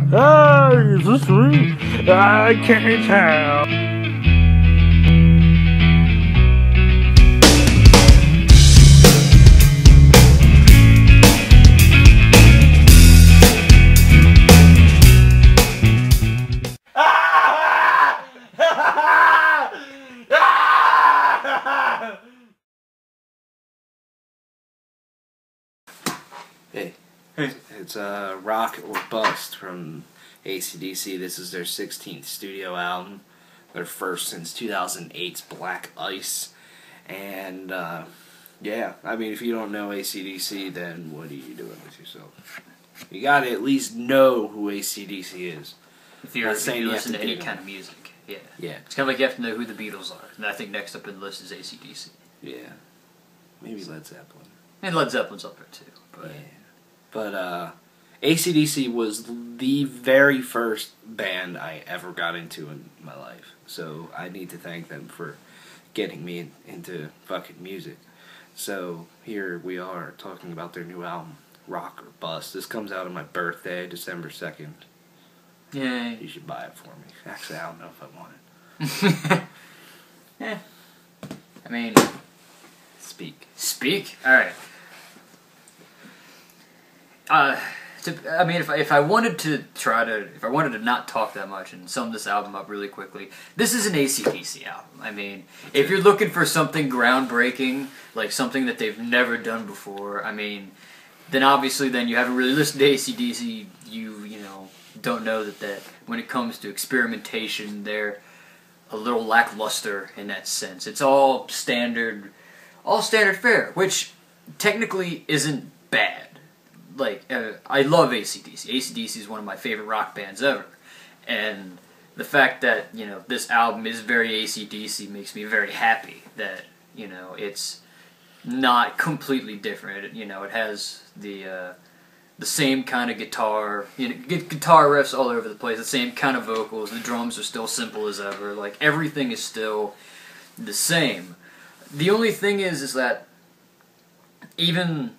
Is this sweet? I can't tell. Hey, it's Rock or Bust from AC/DC. This is their 16th studio album, their first since 2008's Black Ice. And yeah, I mean, if you don't know AC/DC, then what are you doing with yourself? You gotta at least know who AC/DC is. If you listen to any kind of music, yeah. It's kind of like you have to know who the Beatles are. And I think next up in the list is AC/DC. Yeah, maybe Led Zeppelin. And Led Zeppelin's up there too. But yeah. But AC/DC was the very first band I ever got into in my life. So I need to thank them for getting me into fucking music. So here we are talking about their new album, Rock or Bust. This comes out on my birthday, December 2nd. Yay. You should buy it for me. Actually, I don't know if I want it. Yeah. I mean... Speak. Speak? Alright. I mean, if I wanted to not talk that much and sum this album up really quickly, this is an AC/DC album. I mean, if you're looking for something groundbreaking, like something that they've never done before, I mean, then obviously then you haven't really listened to AC/DC. You know, don't know that when it comes to experimentation, they're a little lackluster in that sense. It's all standard fare, which technically isn't bad. Like, I love AC/DC. AC/DC is one of my favorite rock bands ever. And the fact that, you know, this album is very AC/DC makes me very happy that, you know, it's not completely different. You know, it has the same kind of guitar, you know, guitar riffs all over the place, the same kind of vocals, the drums are still simple as ever, like, everything is still the same. The only thing is that even...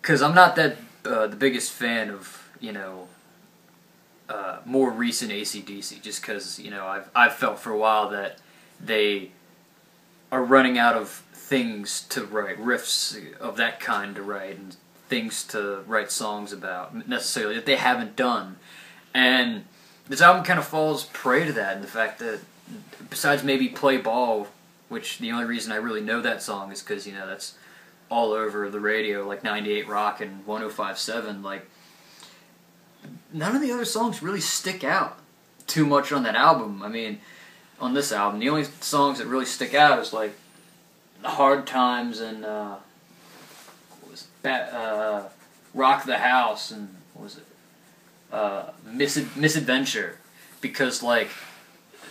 because I'm not that the biggest fan of, you know, more recent AC/DC, just because, you know, I've felt for a while that they are running out of things to write, riffs of that kind to write, and things to write songs about, necessarily, that they haven't done. And this album kind of falls prey to that, and the fact that, besides maybe Play Ball, which the only reason I really know that song is because, you know, that's all over the radio, like 98 Rock and 105.7, like, none of the other songs really stick out too much on that album. I mean, on this album, the only songs that really stick out is, like, Hard Times and, Rock the House and, what was it, Misadventure, because, like,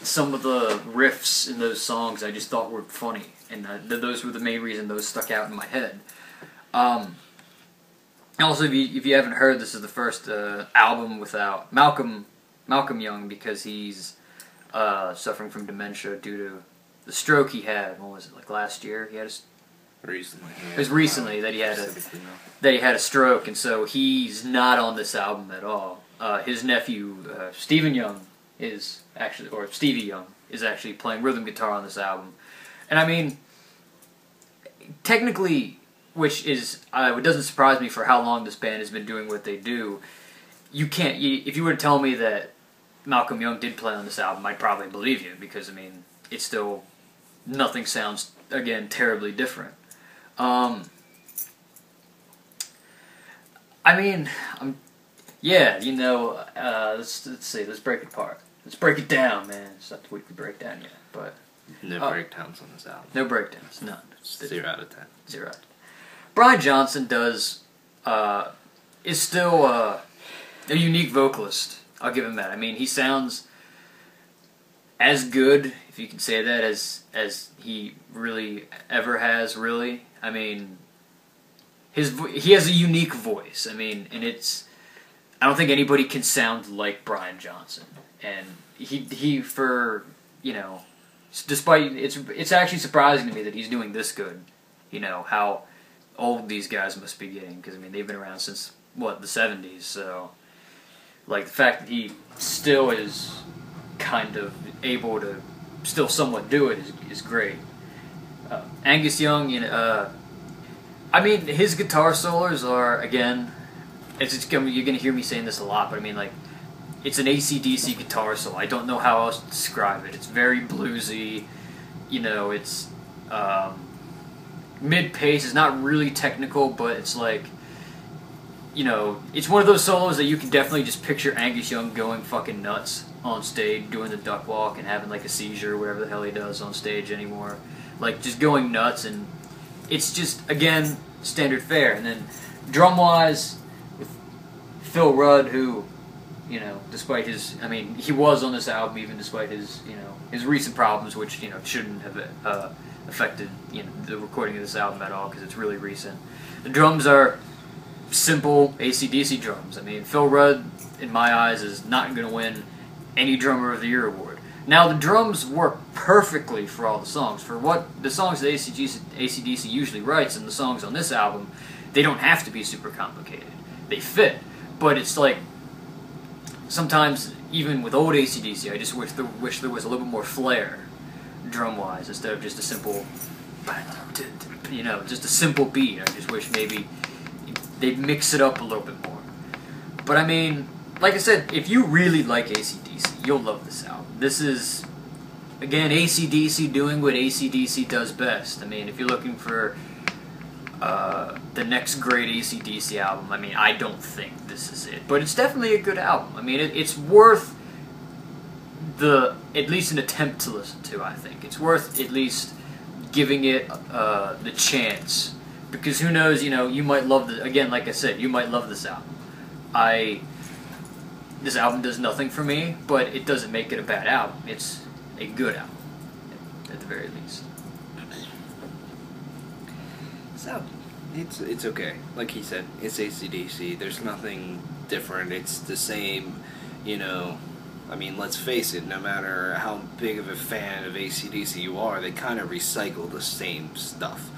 some of the riffs in those songs I just thought were funny, and those were the main reason those stuck out in my head. Also, if you haven't heard, this is the first album without Malcolm Young, because he's suffering from dementia due to the stroke he had. What was it, like last year? He had Recently. Yeah. It was recently that he had a stroke, and so he's not on this album at all. His nephew, Stephen Young, is actually, or Stevie Young, is actually playing rhythm guitar on this album. And I mean, technically, which is, it doesn't surprise me for how long this band has been doing what they do, if you were to tell me that Malcolm Young did play on this album, I'd probably believe you, because, I mean, it's still, nothing sounds, again, terribly different. I mean, yeah, you know, let's see, let's break it apart. Let's break it down, man. It's not the weekly breakdown yet, but... No breakdowns on this album. No breakdowns, none. 0 out of 10. 0 out of 10. Brian Johnson is still a unique vocalist. I'll give him that. I mean, he sounds as good, if you can say that, as he really ever has, really. I mean, he has a unique voice. I mean, and I don't think anybody can sound like Brian Johnson. And he for, you know, despite, it's actually surprising to me that he's doing this good. You know, how old these guys must be getting, because, I mean, they've been around since, what, the 70s, so... Like the fact that he still is kind of able to still somewhat do it is great. Angus Young, I mean, his guitar solos are, again, you're going to hear me saying this a lot, but I mean, like, it's an AC/DC guitar solo. I don't know how else to describe it. It's very bluesy, it's mid-pace. It's not really technical, but it's like, it's one of those solos that you can definitely just picture Angus Young going fucking nuts on stage, doing the duck walk and having like a seizure or whatever the hell he does on stage anymore. Like, just going nuts, and it's just, again, standard fare. And then drum-wise, with Phil Rudd, who, despite his, he was on this album even despite his, his recent problems, which, shouldn't have affected, the recording of this album at all, because it's really recent. The drums are simple AC/DC drums. I mean, Phil Rudd, in my eyes, is not going to win any Drummer of the Year award. Now, the drums work perfectly for all the songs. For what the songs that AC/DC usually writes, and the songs on this album, they don't have to be super complicated. They fit. But it's like, sometimes, even with old AC/DC, I just wish there was a little bit more flair, drum-wise, instead of just a simple, just a simple beat. I just wish maybe they'd mix it up a little bit more. But I mean, like I said, if you really like AC/DC, you'll love this album. This is, again, AC/DC doing what AC/DC does best. I mean, if you're looking for the next great AC/DC album, I mean, I don't think this is it. But it's definitely a good album. I mean, it's worth at least an attempt to listen to, I think. It's worth at least giving it the chance. Because who knows, you might love again, like I said, you might love this album. This album does nothing for me, but it doesn't make it a bad album. It's a good album, at the very least. So, it's okay. Like he said, it's AC/DC. There's nothing different. It's the same, I mean, let's face it, no matter how big of a fan of AC/DC you are, they kind of recycle the same stuff.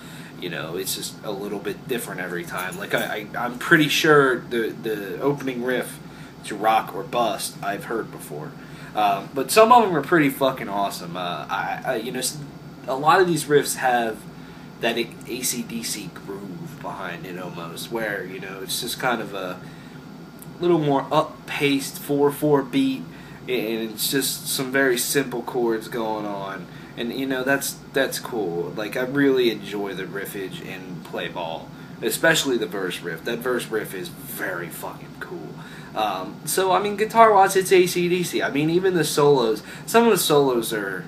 It's just a little bit different every time. Like, I'm pretty sure the opening riff to Rock or Bust I've heard before. But some of them are pretty fucking awesome. A lot of these riffs have that AC/DC groove behind it almost, where, it's just kind of a little more up-paced 4/4 beat, and it's just some very simple chords going on. And, that's cool. Like, I really enjoy the riffage in Play Ball, especially the verse riff. That verse riff is very fucking cool. So, I mean, guitar-wise, it's AC/DC. I mean, even the solos, some of the solos are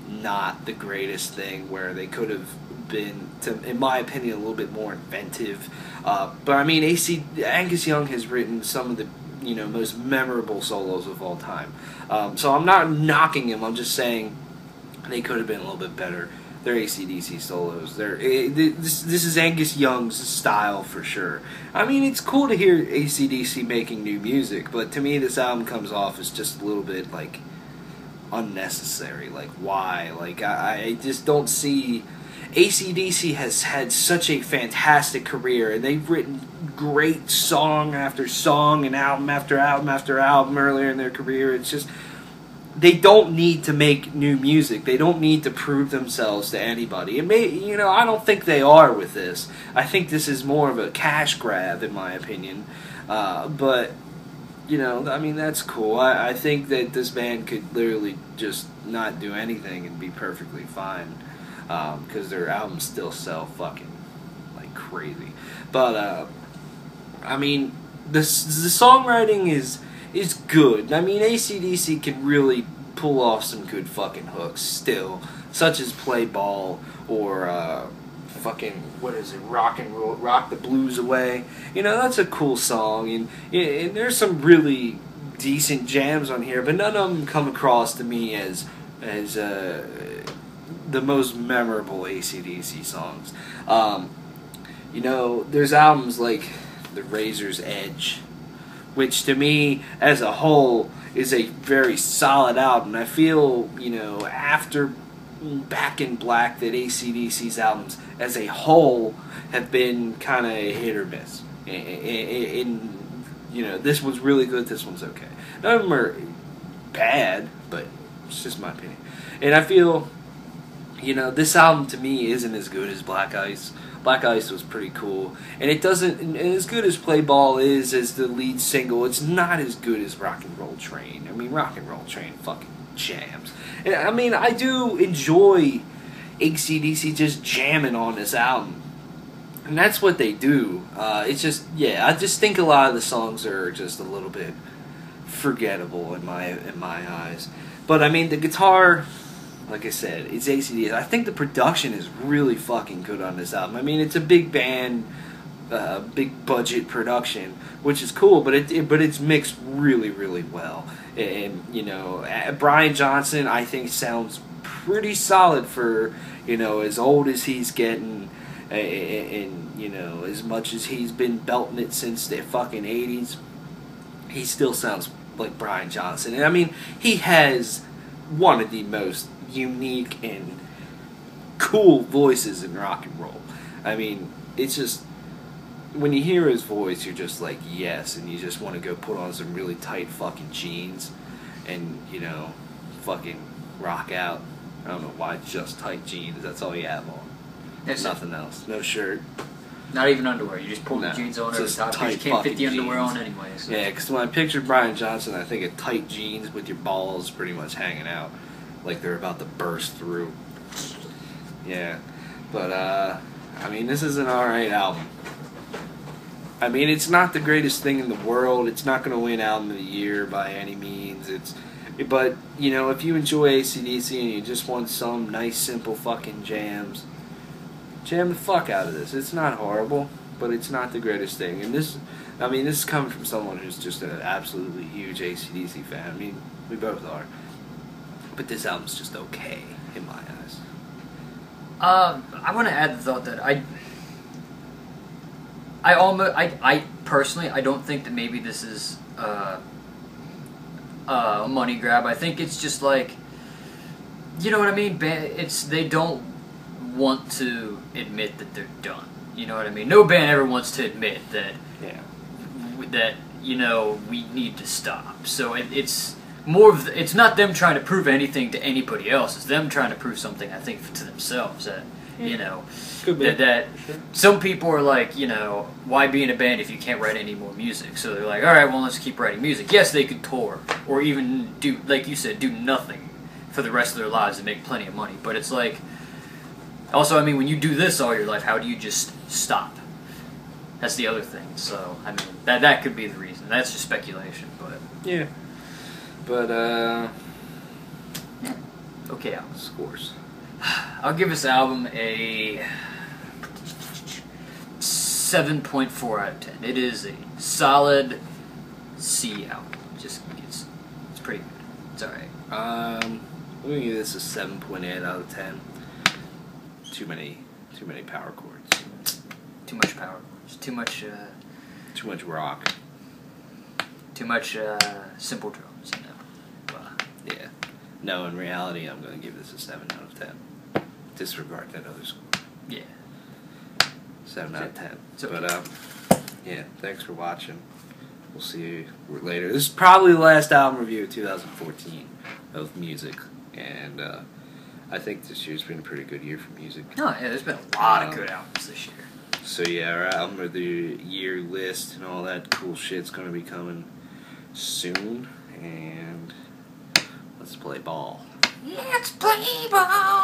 not the greatest thing, where they could have been, in my opinion, a little bit more inventive. But, I mean, Angus Young has written some of the, most memorable solos of all time. So I'm not knocking him, I'm just saying they could have been a little bit better. They're AC/DC solos. This is Angus Young's style for sure. I mean, it's cool to hear AC/DC making new music, but to me this album comes off as just a little bit, like, unnecessary. Like, why? Like, I just don't see... AC/DC has had such a fantastic career, and they've written great song after song and album after album after album earlier in their career. It's just... they don't need to make new music. They don't need to prove themselves to anybody. I don't think they are with this. I think this is more of a cash grab, in my opinion. But, I mean, that's cool. I think that this band could literally just not do anything and be perfectly fine. Because their albums still sell fucking like crazy. But, I mean, the songwriting is good. I mean, AC/DC can really pull off some good fucking hooks still, such as Play Ball or fucking, what is it, Rock the Blues Away. That's a cool song, and there's some really decent jams on here, but none of them come across to me as the most memorable AC/DC songs. There's albums like The Razor's Edge, which to me, as a whole, is a very solid album. I feel, after Back in Black, that AC/DC's albums, as a whole, have been kind of hit or miss. you know, this one's really good, this one's okay. None of them are bad, but it's just my opinion. And I feel, you know, this album to me isn't as good as Black Ice. Black Ice was pretty cool, and it doesn't. And as good as Play Ball is as the lead single, it's not as good as Rock and Roll Train. I mean, Rock and Roll Train fucking jams. And I mean, I do enjoy AC/DC just jamming on this album, and that's what they do. It's just, yeah, I just think a lot of the songs are just a little bit forgettable in my eyes. But I mean, the guitar, like I said, it's AC/DC. I think the production is really fucking good on this album. I mean, it's a big band, big budget production, which is cool, but it's mixed really, really well. And you know, Brian Johnson, I think, sounds pretty solid for, you know, as old as he's getting, and you know, as much as he's been belting it since the fucking 80s, he still sounds like Brian Johnson. And I mean, he has one of the most unique and cool voices in rock and roll. I mean, it's just, when you hear his voice, you're just like, yes, and you just want to go put on some really tight fucking jeans and, you know, fucking rock out. I don't know why just tight jeans, that's all you have on. There's nothing else. No shirt. Not even underwear. You just pull the jeans on over the top. You can't fit the underwear on anyway. So. Yeah, because when I picture Brian Johnson, I think of tight jeans with your balls pretty much hanging out, like they're about to burst through. Yeah, but I mean, this is an alright album. I mean, it's not the greatest thing in the world. It's not going to win Album of the Year by any means. But you know, if you enjoy AC/DC and you just want some nice, simple fucking jams, jam the fuck out of this. It's not horrible, but it's not the greatest thing. And this, I mean, this is coming from someone who's just an absolutely huge AC/DC fan. I mean, we both are. But this album's just okay, in my eyes. I want to add the thought that I personally, I don't think that maybe this is a money grab. I think it's just like, you know what I mean? They don't want to admit that they're done. You know what I mean? No band ever wants to admit that, that, you know, we need to stop. So it's more of it's not them trying to prove anything to anybody else. It's them trying to prove something, I think, to themselves. That, you know, that some people are like, you know, why be in a band if you can't write any more music? So they're like, all right, well, let's keep writing music. Yes, they could tour or even do, like you said, do nothing for the rest of their lives and make plenty of money. But it's like, also, I mean, when you do this all your life, how do you just stop? That's the other thing. So, I mean, that could be the reason. That's just speculation, but yeah. But okay, album scores. I'll give this album a 7.4 out of 10. It is a solid C album. Just it's pretty good. It's alright. I'm gonna give this a 7.8 out of 10. Too many power chords. Too much power chords. Too much rock. Too much simple drums. You know. Yeah. No, in reality, I'm gonna give this a 7 out of 10. Disregard that other score. Yeah. 7 out of 10. Okay. But yeah. Thanks for watching. We'll see you later. This is probably the last album review of 2014 of music, and I think this year's been a pretty good year for music. Oh, yeah, there's been a lot of good albums this year. So, yeah, our album of the year list and all that cool shit's going to be coming soon. And let's play ball. Let's play ball!